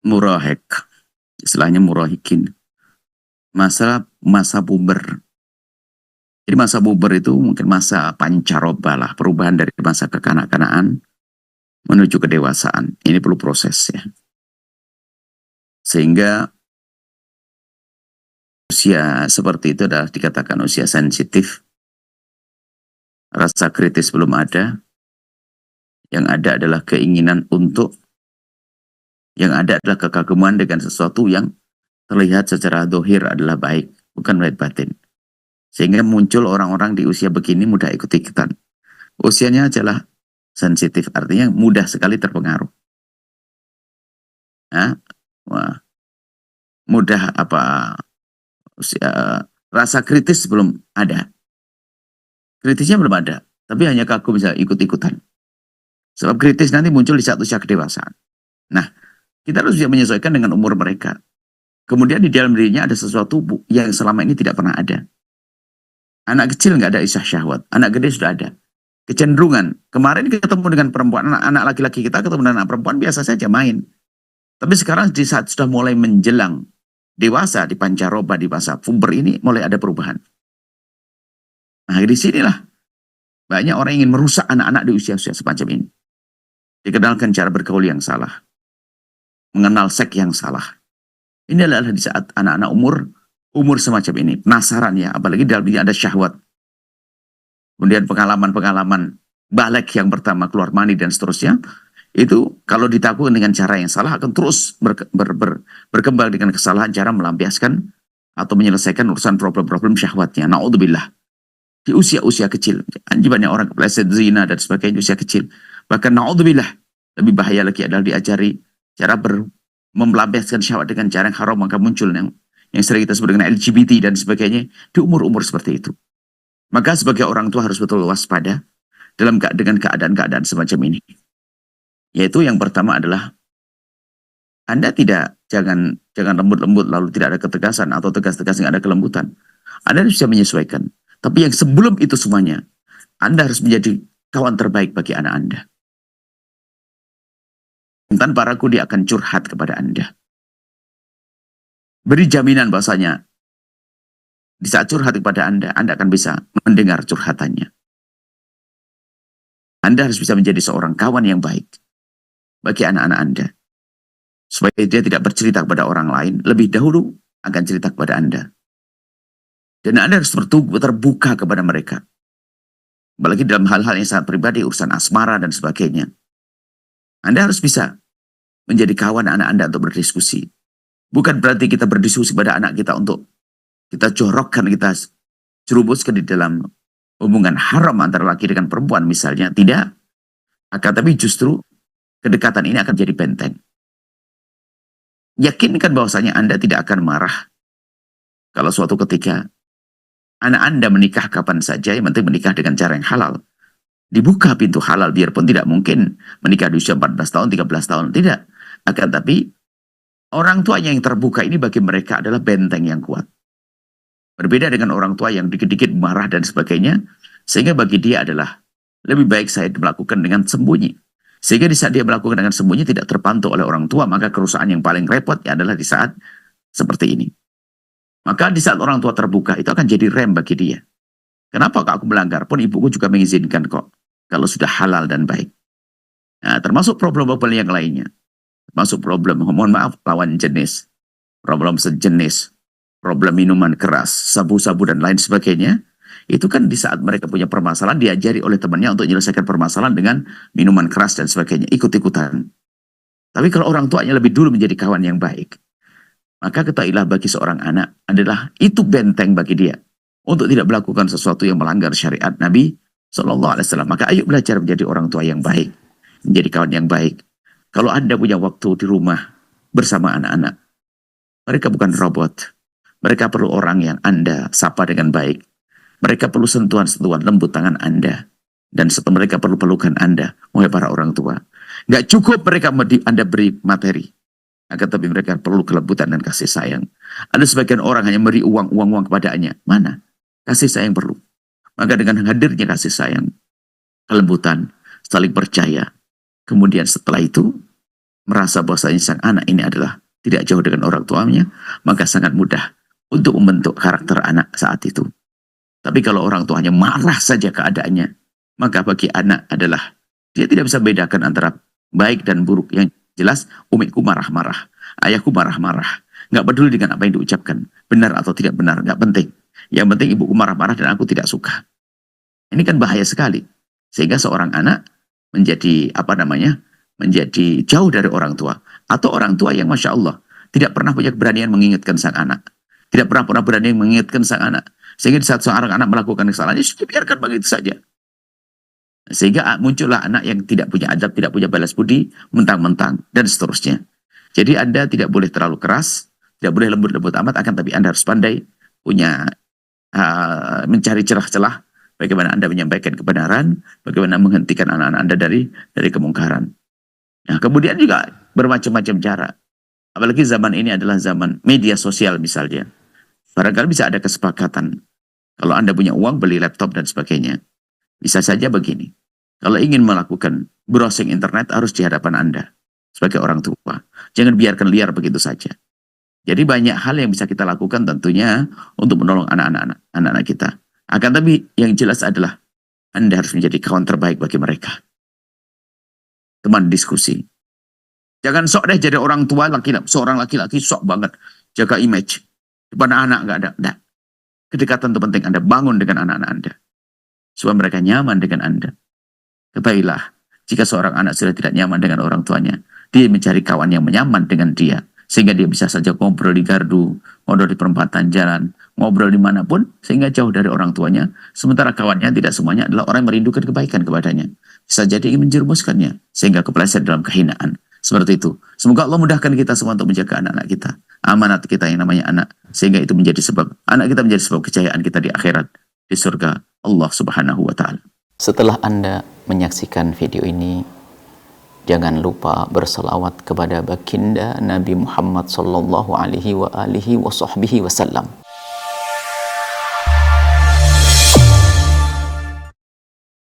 Murahek, istilahnya murahikin. Masa puber. Jadi masa puber itu mungkin masa pancaroba lah, perubahan dari masa kekanak-kanakan menuju kedewasaan. Ini perlu proses ya. Sehingga usia seperti itu adalah dikatakan usia sensitif. Rasa kritis belum ada. Yang ada adalah keinginan untuk, yang ada adalah kekaguman dengan sesuatu yang terlihat secara dohir adalah baik, bukan baik batin. Sehingga muncul orang-orang di usia begini mudah ikut-ikutan. Usianya adalah sensitif, artinya mudah sekali terpengaruh. Ya? Wah, mudah apa, rasa kritis belum ada. Kritisnya belum ada, tapi hanya kagum bisa ikut-ikutan. Sebab kritis nanti muncul di saat usia kedewasaan. Nah, kita harus bisa menyesuaikan dengan umur mereka. Kemudian di dalam dirinya ada sesuatu yang selama ini tidak pernah ada. Anak kecil nggak ada isah syahwat, anak gede sudah ada. Kecenderungan, kemarin ketemu dengan perempuan, anak laki-laki kita ketemu dengan anak perempuan biasa saja main. Tapi sekarang di saat sudah mulai menjelang dewasa, di pancaroba, di masa puber ini mulai ada perubahan. Nah, di sinilah banyak orang ingin merusak anak-anak di usia-usia semacam ini. Dikenalkan cara bergaul yang salah. Mengenal seks yang salah. Ini adalah di saat anak-anak umur semacam ini. Penasaran ya, apalagi dalam diri ada syahwat. Kemudian pengalaman-pengalaman balik yang pertama keluar mani dan seterusnya. Itu kalau dilakukan dengan cara yang salah akan terus berkembang dengan kesalahan cara melampiaskan atau menyelesaikan urusan problem-problem syahwatnya. Na'udzubillah. Di usia-usia kecil. Banyak orang kepleset zina dan sebagainya di usia kecil. Bahkan na'udzubillah. Lebih bahaya lagi adalah diajari cara melampiaskan syahwat dengan cara yang haram, maka muncul yang sering kita sebut dengan LGBT dan sebagainya di umur-umur seperti itu. Maka sebagai orang tua harus betul waspada dengan keadaan-keadaan semacam ini. Yaitu yang pertama adalah Anda jangan lembut-lembut lalu tidak ada ketegasan atau tegas-tegas yang ada kelembutan. Anda harus bisa menyesuaikan. Tapi yang sebelum itu semuanya, Anda harus menjadi kawan terbaik bagi anak Anda. Tanpa ragu dia akan curhat kepada Anda. Beri jaminan bahasanya, di saat curhat kepada Anda akan bisa mendengar curhatannya. Anda harus bisa menjadi seorang kawan yang baik bagi anak-anak Anda. Supaya dia tidak bercerita kepada orang lain, lebih dahulu akan cerita kepada Anda. Dan Anda harus terbuka kepada mereka. Apalagi dalam hal-hal yang sangat pribadi, urusan asmara dan sebagainya. Anda harus bisa menjadi kawan anak Anda untuk berdiskusi. Bukan berarti kita berdiskusi pada anak kita untuk kita jorokkan, kita cerumuskan di dalam hubungan haram antara laki dengan perempuan misalnya. Tidak. Akan tapi justru kedekatan ini akan jadi benteng. Yakinkan bahwasanya Anda tidak akan marah kalau suatu ketika anak Anda menikah kapan saja, yang penting menikah dengan cara yang halal. Dibuka pintu halal, biarpun tidak mungkin menikah di usia 14 tahun, 13 tahun. Tidak. Akan tapi orang tuanya yang terbuka ini bagi mereka adalah benteng yang kuat. Berbeda dengan orang tua yang dikit-dikit marah dan sebagainya, sehingga bagi dia adalah lebih baik saya melakukan dengan sembunyi. Sehingga di saat dia melakukan dengan sembunyi tidak terpantau oleh orang tua, maka kerusakan yang paling repot adalah di saat seperti ini. Maka di saat orang tua terbuka itu akan jadi rem bagi dia. Kenapa kok aku melanggar? Pun ibuku juga mengizinkan kok. Kalau sudah halal dan baik. Nah, termasuk problem-problem yang lainnya. Termasuk problem, mohon maaf, lawan jenis. Problem sejenis. Problem minuman keras, sabu-sabu dan lain sebagainya. Itu kan di saat mereka punya permasalahan, diajari oleh temannya untuk menyelesaikan permasalahan dengan minuman keras dan sebagainya. Ikut-ikutan. Tapi kalau orang tuanya lebih dulu menjadi kawan yang baik, maka ketahuilah bagi seorang anak adalah itu benteng bagi dia. Untuk tidak melakukan sesuatu yang melanggar syariat Nabi SAW. Maka ayo belajar menjadi orang tua yang baik. Menjadi kawan yang baik. Kalau Anda punya waktu di rumah bersama anak-anak, mereka bukan robot. Mereka perlu orang yang Anda sapa dengan baik. Mereka perlu sentuhan-sentuhan lembut tangan Anda. Dan mereka perlu pelukan Anda, wahai para orang tua. Nggak cukup mereka Anda beri materi. Akan tapi mereka perlu kelembutan dan kasih sayang. Ada sebagian orang hanya beri uang kepadanya. Mana? Kasih sayang perlu. Maka dengan hadirnya kasih sayang, kelembutan, saling percaya. Kemudian setelah itu, merasa bahwasanya sang anak ini adalah tidak jauh dengan orang tuanya, maka sangat mudah untuk membentuk karakter anak saat itu. Tapi kalau orang tuanya marah saja keadaannya, maka bagi anak adalah dia tidak bisa bedakan antara baik dan buruk. Yang jelas, umiku marah-marah, ayahku marah-marah, nggak peduli dengan apa yang diucapkan, benar atau tidak benar, nggak penting. Yang penting ibuku marah-marah dan aku tidak suka. Ini kan bahaya sekali. Sehingga seorang anak menjadi menjadi jauh dari orang tua. Atau orang tua yang Masya Allah tidak pernah punya keberanian mengingatkan sang anak. Tidak pernah berani mengingatkan sang anak. Sehingga di saat seorang anak melakukan kesalahan, ya sudah biarkan begitu saja. Sehingga muncullah anak yang tidak punya adab, tidak punya balas budi, mentang-mentang, dan seterusnya. Jadi Anda tidak boleh terlalu keras, tidak boleh lembut-lembut amat, akan tapi Anda harus pandai punya mencari celah-celah bagaimana Anda menyampaikan kebenaran, bagaimana menghentikan anak-anak Anda dari kemungkaran. Nah, kemudian juga bermacam-macam cara. Apalagi zaman ini adalah zaman media sosial misalnya. Barangkali bisa ada kesepakatan. Kalau Anda punya uang, beli laptop dan sebagainya. Bisa saja begini. Kalau ingin melakukan browsing internet, harus di hadapan Anda. Sebagai orang tua. Jangan biarkan liar begitu saja. Jadi banyak hal yang bisa kita lakukan tentunya untuk menolong anak-anak kita. Akan tapi yang jelas adalah Anda harus menjadi kawan terbaik bagi mereka. Teman diskusi. Jangan sok deh jadi orang tua, seorang laki-laki sok banget. Jaga image. Depan anak nggak ada. Nah, kedekatan itu penting. Anda bangun dengan anak-anak Anda. Supaya mereka nyaman dengan Anda. Ketahuilah, jika seorang anak sudah tidak nyaman dengan orang tuanya, dia mencari kawan yang nyaman dengan dia. Sehingga dia bisa saja ngobrol di gardu, ngobrol di perempatan jalan, ngobrol dimanapun, sehingga jauh dari orang tuanya. Sementara kawannya tidak semuanya adalah orang yang merindukan kebaikan kepadanya. Bisa jadi ingin menjerumuskannya, sehingga kepleset dalam kehinaan. Seperti itu. Semoga Allah mudahkan kita semua untuk menjaga anak-anak kita. Amanat kita yang namanya anak. Sehingga itu menjadi sebab, anak kita menjadi sebab kejayaan kita di akhirat. Di surga Allah Subhanahu wa Ta'ala. Setelah Anda menyaksikan video ini, jangan lupa berselawat kepada baginda Nabi Muhammad sallallahu alaihi wa alihi wa sahbihi wasallam.